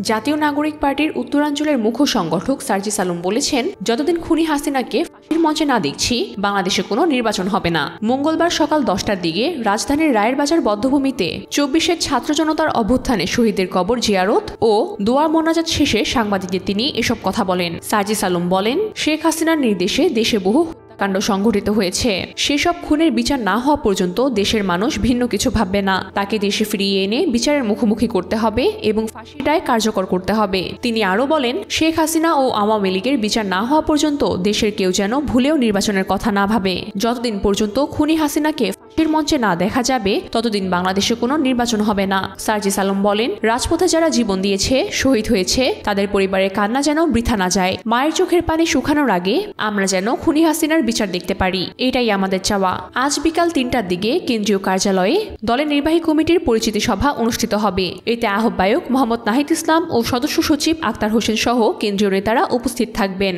জাতীয় নাগরিক পার্টির উত্তরাঞ্চলের মুখ্য সংগঠক সার্জিস আলম বলেছেন, যতদিন খুনি হাসিনাকে ফাঁসির মঞ্চে না দেখছি বাংলাদেশে কোনো নির্বাচন হবে না। মঙ্গলবার সকাল 10টার দিকে রাজধানীর রায়ের বাজার বধ্যভূমিতে 24-এর ছাত্র জনতার অভ্যুত্থানে শহীদদের কবর জিয়ারত ও দোয়া মোনাজাত শেষে সাংবাদিকদের তিনি এসব কথা বলেন। সার্জিস আলম বলেন, শেখ হাসিনার নির্দেশে দেশে বহু কাণ্ড সংঘটিত হয়েছে। সেসব খুনের বিচার না হওয়া পর্যন্ত দেশের মানুষ ভিন্ন কিছু ভাববে না। তাকে দেশে ফিরিয়ে এনে বিচারের মুখোমুখি করতে হবে এবং ফাঁসির রায় কার্যকর করতে হবে। তিনি আরও বলেন, শেখ হাসিনা ও আওয়ামী লীগের বিচার না হওয়া পর্যন্ত দেশের কেউ যেন ভুলেও নির্বাচনের কথা না ভাবে। যতদিন পর্যন্ত খুনি হাসিনাকে ফাঁসির মঞ্চে না দেখা যাবে ততদিন বাংলাদেশে কোনো নির্বাচন হবে না। সার্জিস আলম বলেন, রাজপথে যারা জীবন দিয়েছে, শহীদ হয়েছে, তাদের পরিবারের কান্না যেন বৃথা না যায়। মায়ের চোখের পানি শুকানোর আগে আমরা যেন খুনি হাসিনার বিচার দেখতে পারি, এটাই আমাদের চাওয়া। আজ বিকাল 3টার দিকে কেন্দ্রীয় কার্যালয়ে দলের নির্বাহী কমিটির পরিচিতি সভা অনুষ্ঠিত হবে। এতে আহ্বায়ক মোহাম্মদ নাহিদ ইসলাম ও সদস্য সচিব আক্তার হোসেন সহ কেন্দ্রীয় নেতারা উপস্থিত থাকবেন।